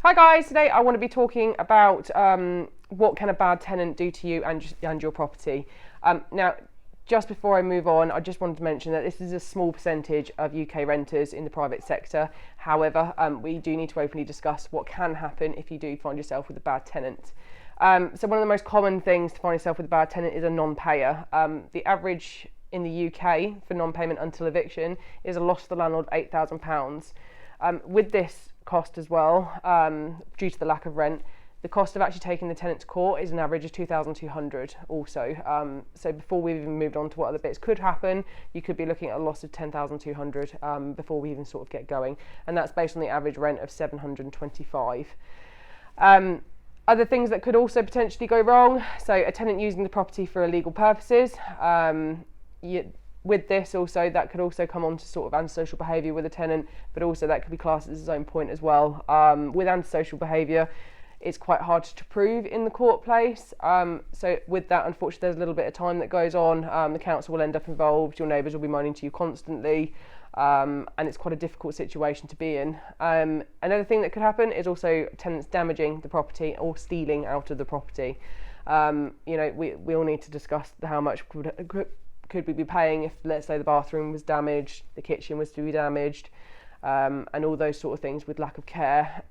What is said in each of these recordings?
Hi guys, today I want to be talking about what can a bad tenant do to you and your property. Now, just before I move on, I just wanted to mention that this is a small percentage of UK renters in the private sector. However, we do need to openly discuss what can happen if you do find yourself with a bad tenant. So one of the most common things to find yourself with a bad tenant is a non-payer. The average in the UK for non-payment until eviction is a loss to the landlord of £8,000. With this cost as well, due to the lack of rent, the cost of actually taking the tenant to court is an average of £2,200 also. So before we've even moved on to what other bits could happen, you could be looking at a loss of £10,200 before we even sort of get going. And that's based on the average rent of £725. Other things that could also potentially go wrong, so a tenant using the property for illegal purposes. With this also, that could also come on to sort of antisocial behaviour with a tenant, but also that could be classed as its own point as well. With antisocial behaviour, it's quite hard to prove in the court place. So with that, unfortunately, there's a little bit of time that goes on. The council will end up involved, your neighbours will be moaning to you constantly, and it's quite a difficult situation to be in. Another thing that could happen is also tenants damaging the property or stealing out of the property. We all need to discuss how much could we be paying if, let's say, the bathroom was damaged, the kitchen was to be damaged, and all those sort of things with lack of care,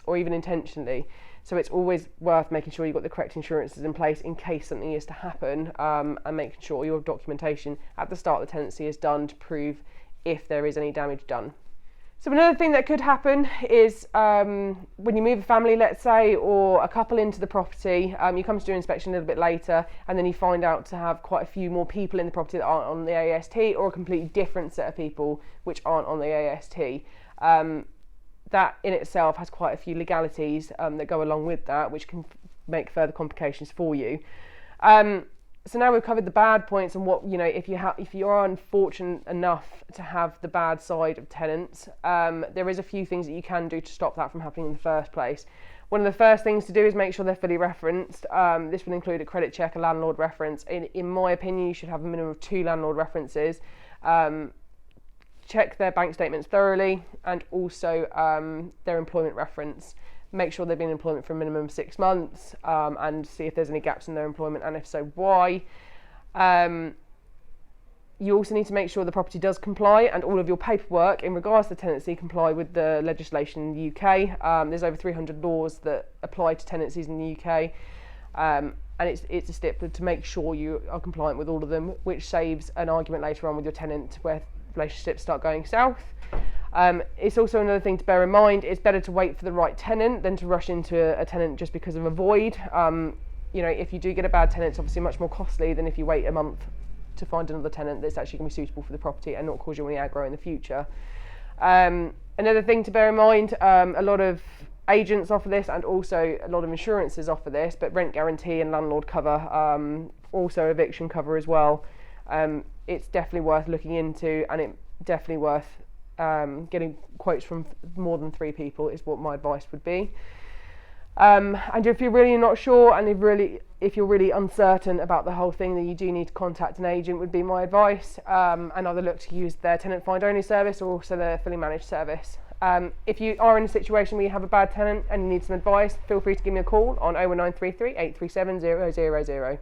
or even intentionally. So it's always worth making sure you've got the correct insurances in place in case something is to happen, and making sure your documentation at the start of the tenancy is done to prove if there is any damage done. So another thing that could happen is when you move a family, let's say, or a couple into the property, you come to do an inspection a little bit later, and then you find out to have quite a few more people in the property that aren't on the AST, or a completely different set of people which aren't on the AST. That in itself has quite a few legalities that go along with that, which can make further complications for you. So now we've covered the bad points and what, if you are unfortunate enough to have the bad side of tenants, there is a few things that you can do to stop that from happening in the first place. One of the first things to do is make sure they're fully referenced. This will include a credit check, a landlord reference. In my opinion, you should have a minimum of 2 landlord references. Check their bank statements thoroughly, and also their employment reference. Make sure they've been in employment for a minimum of 6 months, and see if there's any gaps in their employment, and if so, why. You also need to make sure the property does comply, and all of your paperwork in regards to tenancy comply with the legislation in the UK. There's over 300 laws that apply to tenancies in the UK, and it's a step to make sure you are compliant with all of them, which saves an argument later on with your tenant where relationships start going south. It's also another thing to bear in mind. It's better to wait for the right tenant than to rush into a tenant just because of a void. If you do get a bad tenant, it's obviously much more costly than if you wait a month to find another tenant that's actually going to be suitable for the property and not cause you any aggro in the future. Another thing to bear in mind, a lot of agents offer this, and also a lot of insurances offer this, but rent guarantee and landlord cover, also eviction cover as well. It's definitely worth looking into, and it's definitely worth getting quotes from more than 3 people is what my advice would be. And if you're really not sure, and if you're really uncertain about the whole thing, then you do need to contact an agent, would be my advice, and either look to use their tenant find only service or also their fully managed service. If you are in a situation where you have a bad tenant and you need some advice, feel free to give me a call on 01933 837 000.